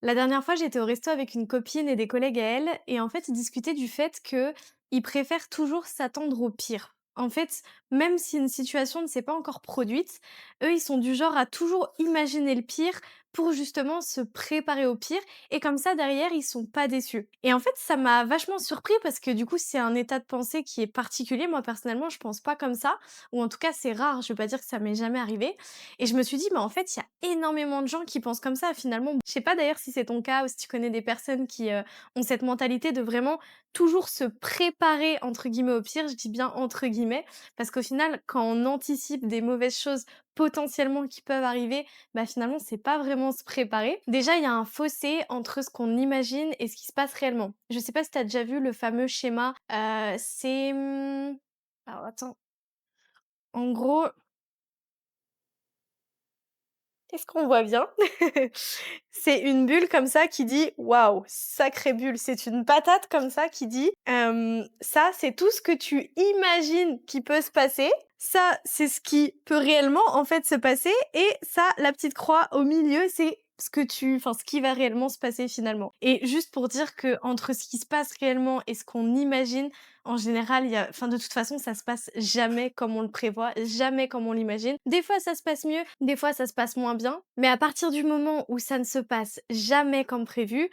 La dernière fois, j'étais au resto avec une copine et des collègues à elle, et en fait, ils discutaient du fait que ils préfèrent toujours s'attendre au pire. En fait, même si une situation ne s'est pas encore produite, eux, ils sont du genre à toujours imaginer le pire pour justement se préparer au pire, et comme ça, derrière, ils sont pas déçus. Et en fait, ça m'a vachement surpris parce que du coup, c'est un état de pensée qui est particulier. Moi, personnellement, je pense pas comme ça, ou en tout cas, c'est rare. Je veux pas dire que ça m'est jamais arrivé. Et je me suis dit: «Mais en fait, il y a énormément de gens qui pensent comme ça finalement». Je sais pas d'ailleurs si c'est ton cas ou si tu connais des personnes qui, ont cette mentalité de vraiment toujours se «préparer» entre guillemets au pire. Je dis bien entre guillemets, parce qu'au final, quand on anticipe des mauvaises choses potentiellement qui peuvent arriver, bah, finalement, c'est pas vraiment se préparer. Déjà, il y a un fossé entre ce qu'on imagine et ce qui se passe réellement. Je sais pas si tu as déjà vu le fameux schéma, alors attends, en gros, est-ce qu'on voit bien? C'est une bulle comme ça qui dit: «Waouh, sacrée bulle». C'est une patate comme ça qui dit, «Ça, c'est tout ce que tu imagines qui peut se passer. Ça, c'est ce qui peut réellement, en fait, se passer et ça, la petite croix au milieu, c'est ce qui va réellement se passer finalement». Et juste pour dire que entre ce qui se passe réellement et ce qu'on imagine, en général, de toute façon, ça se passe jamais comme on le prévoit, jamais comme on l'imagine. Des fois, ça se passe mieux, des fois, ça se passe moins bien, mais à partir du moment où ça ne se passe jamais comme prévu,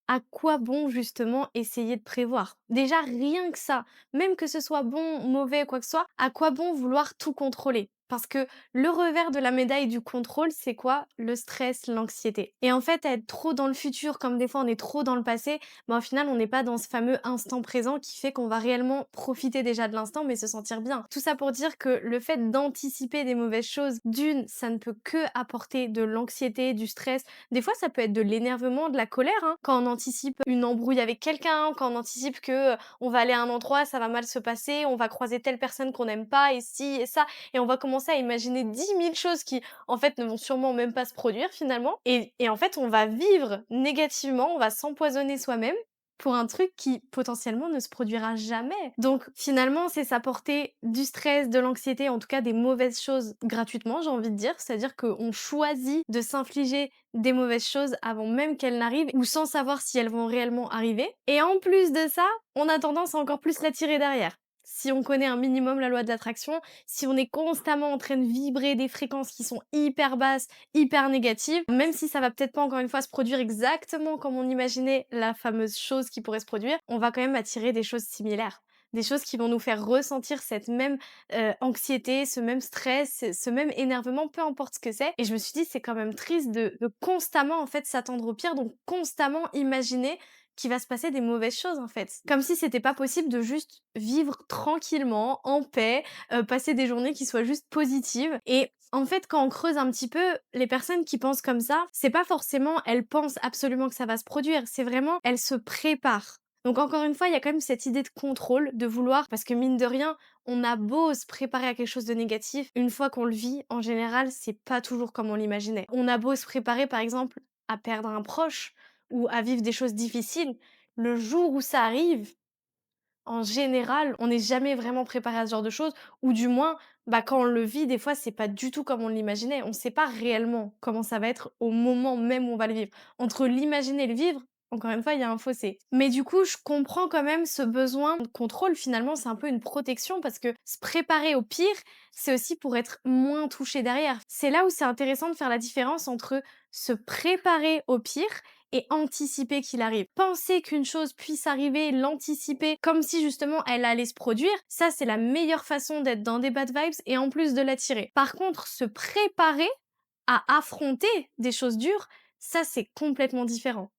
à quoi bon justement essayer de prévoir? Déjà rien que ça, même que ce soit bon, mauvais, quoi que ce soit, à quoi bon vouloir tout contrôler? Parce que le revers de la médaille du contrôle, c'est quoi? Le stress, l'anxiété. Et en fait, être trop dans le futur, comme des fois on est trop dans le passé, bah, au final, on n'est pas dans ce fameux instant présent qui fait qu'on va réellement profiter déjà de l'instant, mais se sentir bien. Tout ça pour dire que le fait d'anticiper des mauvaises choses, d'une, ça ne peut que apporter de l'anxiété, du stress. Des fois, ça peut être de l'énervement, de la colère, hein, quand on anticipe une embrouille avec quelqu'un, quand on anticipe que, on va aller à un endroit, ça va mal se passer, on va croiser telle personne qu'on n'aime pas et ci et ça, et on va commencer à imaginer 10 000 choses qui, en fait, ne vont sûrement même pas se produire finalement, et en fait, on va vivre négativement, on va s'empoisonner soi-même pour un truc qui potentiellement ne se produira jamais. Donc finalement, c'est s'apporter du stress, de l'anxiété, en tout cas des mauvaises choses gratuitement, j'ai envie de dire. C'est-à-dire qu'on choisit de s'infliger des mauvaises choses avant même qu'elles n'arrivent ou sans savoir si elles vont réellement arriver. Et en plus de ça, on a tendance à encore plus l'attirer derrière. Si on connaît un minimum la loi de l'attraction, si on est constamment en train de vibrer des fréquences qui sont hyper basses, hyper négatives, même si ça va peut-être pas encore une fois se produire exactement comme on imaginait la fameuse chose qui pourrait se produire, on va quand même attirer des choses similaires. Des choses qui vont nous faire ressentir cette même anxiété, ce même stress, ce même énervement, peu importe ce que c'est. Et je me suis dit, c'est quand même triste de constamment en fait s'attendre au pire, donc constamment imaginer qu'il va se passer des mauvaises choses en fait. Comme si c'était pas possible de juste vivre tranquillement, en paix, passer des journées qui soient juste positives. Et en fait, quand on creuse un petit peu, les personnes qui pensent comme ça, c'est pas forcément elles pensent absolument que ça va se produire, c'est vraiment elles se préparent. Donc encore une fois, il y a quand même cette idée de contrôle, de vouloir, parce que mine de rien, on a beau se préparer à quelque chose de négatif, une fois qu'on le vit, en général, c'est pas toujours comme on l'imaginait. On a beau se préparer, par exemple, à perdre un proche ou à vivre des choses difficiles, le jour où ça arrive, en général, on n'est jamais vraiment préparé à ce genre de choses, ou du moins, bah, quand on le vit, des fois, c'est pas du tout comme on l'imaginait. On sait pas réellement comment ça va être au moment même où on va le vivre. Entre l'imaginer et le vivre, encore une fois, il y a un fossé. Mais du coup, je comprends quand même ce besoin de contrôle. Finalement, c'est un peu une protection parce que se préparer au pire, c'est aussi pour être moins touché derrière. C'est là où c'est intéressant de faire la différence entre se préparer au pire et anticiper qu'il arrive. Penser qu'une chose puisse arriver, l'anticiper comme si justement elle allait se produire, ça c'est la meilleure façon d'être dans des bad vibes et en plus de l'attirer. Par contre, se préparer à affronter des choses dures, ça c'est complètement différent.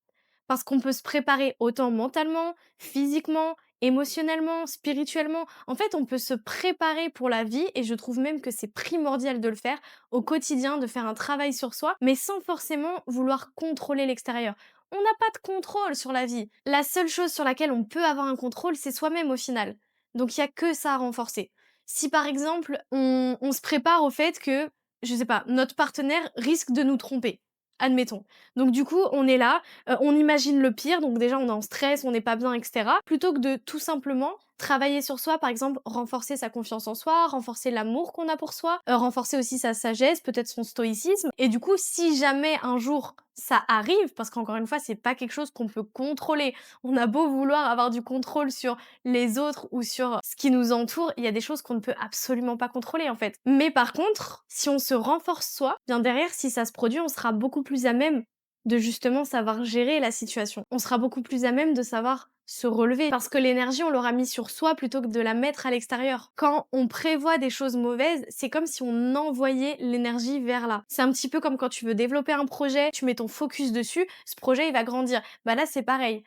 Parce qu'on peut se préparer autant mentalement, physiquement, émotionnellement, spirituellement. En fait, on peut se préparer pour la vie et je trouve même que c'est primordial de le faire au quotidien, de faire un travail sur soi, mais sans forcément vouloir contrôler l'extérieur. On n'a pas de contrôle sur la vie. La seule chose sur laquelle on peut avoir un contrôle, c'est soi-même au final. Donc il y a que ça à renforcer. Si par exemple, on se prépare au fait que, je sais pas, notre partenaire risque de nous tromper, admettons. Donc du coup, on est là, on imagine le pire, donc déjà on est en stress, on n'est pas bien et cetera. Plutôt que de tout simplement Travailler sur soi, par exemple, renforcer sa confiance en soi, renforcer l'amour qu'on a pour soi, renforcer aussi sa sagesse, peut-être son stoïcisme. Et du coup, si jamais un jour ça arrive, parce qu'encore une fois, c'est pas quelque chose qu'on peut contrôler. On a beau vouloir avoir du contrôle sur les autres ou sur ce qui nous entoure, il y a des choses qu'on ne peut absolument pas contrôler en fait. Mais par contre, si on se renforce soi, bien derrière, si ça se produit, on sera beaucoup plus à même de justement savoir gérer la situation. On sera beaucoup plus à même de savoir se relever parce que l'énergie, on l'aura mis sur soi plutôt que de la mettre à l'extérieur. Quand on prévoit des choses mauvaises, c'est comme si on envoyait l'énergie vers là. C'est un petit peu comme quand tu veux développer un projet, tu mets ton focus dessus, ce projet il va grandir. Bah là, c'est pareil.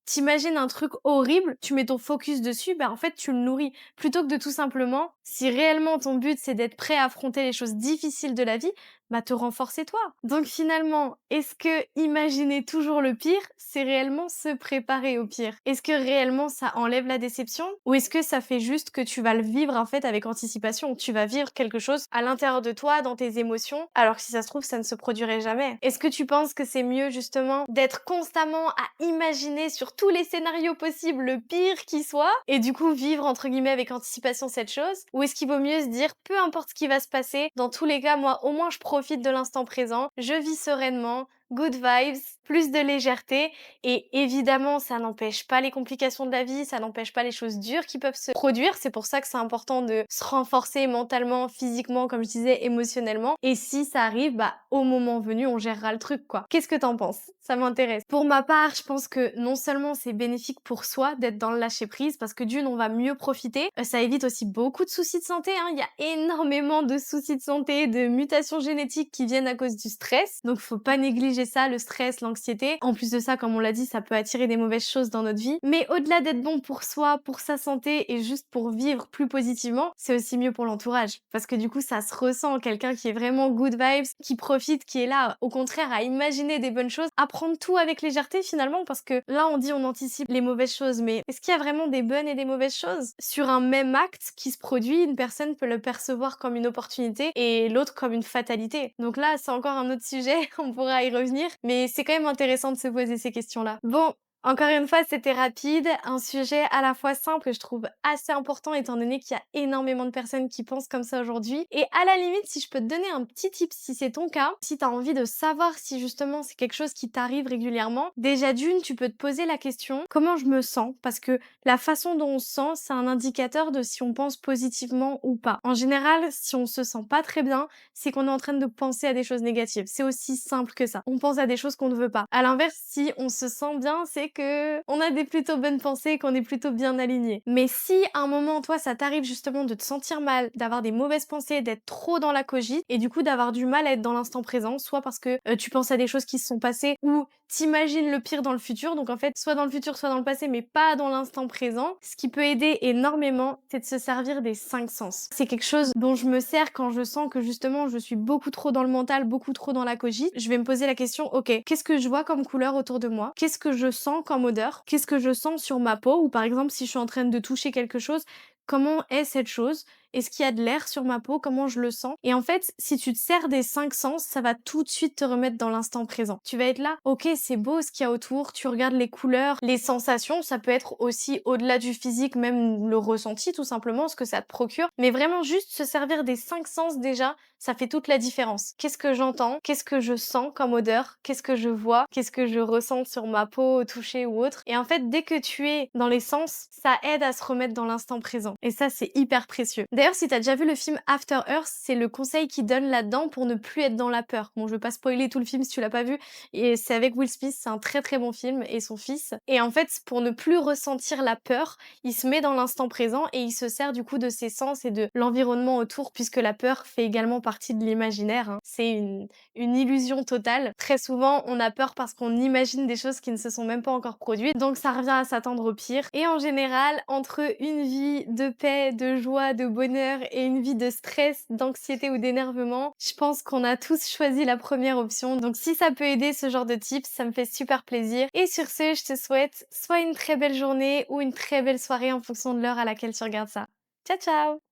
T'imagines un truc horrible, tu mets ton focus dessus, bah en fait tu le nourris. Plutôt que de tout simplement, si réellement ton but c'est d'être prêt à affronter les choses difficiles de la vie, bah te renforcer toi. Donc finalement, est-ce que imaginer toujours le pire, c'est réellement se préparer au pire? Est-ce que réellement ça enlève la déception? Ou est-ce que ça fait juste que tu vas le vivre en fait avec anticipation? Tu vas vivre quelque chose à l'intérieur de toi, dans tes émotions, alors que si ça se trouve, ça ne se produirait jamais. Est-ce que tu penses que c'est mieux justement d'être constamment à imaginer sur tous les scénarios possibles le pire qui soit et du coup vivre entre guillemets avec anticipation cette chose? Ou est-ce qu'il vaut mieux se dire peu importe ce qui va se passer, dans tous les cas, moi au moins je profite de l'instant présent, je vis sereinement, good vibes, plus de légèreté et évidemment ça n'empêche pas les complications de la vie, ça n'empêche pas les choses dures qui peuvent se produire. C'est pour ça que c'est important de se renforcer mentalement, physiquement, comme je disais, émotionnellement. Et si ça arrive, bah au moment venu, on gérera le truc quoi. Qu'est-ce que t'en penses? Ça m'intéresse. Pour ma part, je pense que non seulement c'est bénéfique pour soi d'être dans le lâcher prise parce que d'une, on va mieux profiter, ça évite aussi beaucoup de soucis de santé, hein. Il y a énormément de soucis de santé, de mutations génétiques qui viennent à cause du stress. Donc faut pas négliger ça, le stress, l'anxiété. En plus de ça, comme on l'a dit, ça peut attirer des mauvaises choses dans notre vie. Mais au-delà d'être bon pour soi, pour sa santé et juste pour vivre plus positivement, c'est aussi mieux pour l'entourage. Parce que du coup, ça se ressent, quelqu'un qui est vraiment good vibes, qui profite, qui est là, au contraire, à imaginer des bonnes choses, à prendre tout avec légèreté finalement, parce que là, on dit on anticipe les mauvaises choses, mais est-ce qu'il y a vraiment des bonnes et des mauvaises choses? Sur un même acte qui se produit, une personne peut le percevoir comme une opportunité et l'autre comme une fatalité. Donc là, c'est encore un autre sujet, on pourra y revenir, mais c'est quand même intéressant de se poser ces questions-là. Bon, encore une fois, c'était rapide, un sujet à la fois simple que je trouve assez important étant donné qu'il y a énormément de personnes qui pensent comme ça aujourd'hui. Et à la limite, si je peux te donner un petit tip si c'est ton cas, si tu as envie de savoir si justement c'est quelque chose qui t'arrive régulièrement, déjà d'une, tu peux te poser la question, comment je me sens? Parce que la façon dont on se sent, c'est un indicateur de si on pense positivement ou pas. En général, si on se sent pas très bien, c'est qu'on est en train de penser à des choses négatives. C'est aussi simple que ça. On pense à des choses qu'on ne veut pas. À l'inverse, si on se sent bien, c'est que on a des plutôt bonnes pensées, qu'on est plutôt bien aligné. Mais si à un moment, toi, ça t'arrive justement de te sentir mal, d'avoir des mauvaises pensées, d'être trop dans la cogite et du coup d'avoir du mal à être dans l'instant présent, soit parce que tu penses à des choses qui se sont passées ou t'imagines le pire dans le futur, donc en fait, soit dans le futur, soit dans le passé, mais pas dans l'instant présent. Ce qui peut aider énormément, c'est de se servir des 5 sens. C'est quelque chose dont je me sers quand je sens que justement je suis beaucoup trop dans le mental, beaucoup trop dans la cogite. Je vais me poser la question, ok, qu'est-ce que je vois comme couleur autour de moi? Qu'est-ce que je sens comme odeur? Qu'est-ce que je sens sur ma peau? Ou par exemple, si je suis en train de toucher quelque chose, comment est cette chose? Est-ce qu'il y a de l'air sur ma peau? Comment je le sens? Et en fait, si tu te sers des 5 sens, ça va tout de suite te remettre dans l'instant présent. Tu vas être là, ok, c'est beau ce qu'il y a autour, tu regardes les couleurs, les sensations, ça peut être aussi au-delà du physique, même le ressenti tout simplement, ce que ça te procure. Mais vraiment juste se servir des 5 sens déjà, ça fait toute la différence. Qu'est-ce que j'entends? Qu'est-ce que je sens comme odeur? Qu'est-ce que je vois? Qu'est-ce que je ressens sur ma peau, au toucher ou autre? Et en fait, dès que tu es dans les sens, ça aide à se remettre dans l'instant présent. Et ça, c'est hyper précieux. D'ailleurs, si t'as déjà vu le film After Earth, c'est le conseil qu'il donne là-dedans pour ne plus être dans la peur. Bon, je vais pas spoiler tout le film si tu l'as pas vu. Et c'est avec Will Smith, c'est un très très bon film, et son fils. Et en fait, pour ne plus ressentir la peur, il se met dans l'instant présent et il se sert du coup de ses sens et de l'environnement autour, puisque la peur fait également partie de l'imaginaire, hein. C'est une illusion totale. Très souvent, on a peur parce qu'on imagine des choses qui ne se sont même pas encore produites, donc ça revient à s'attendre au pire. Et en général, entre une vie de paix, de joie, de bonheur et une vie de stress, d'anxiété ou d'énervement, je pense qu'on a tous choisi la première option. Donc si ça peut aider ce genre de tips, ça me fait super plaisir. Et sur ce, je te souhaite soit une très belle journée ou une très belle soirée en fonction de l'heure à laquelle tu regardes ça. Ciao ciao!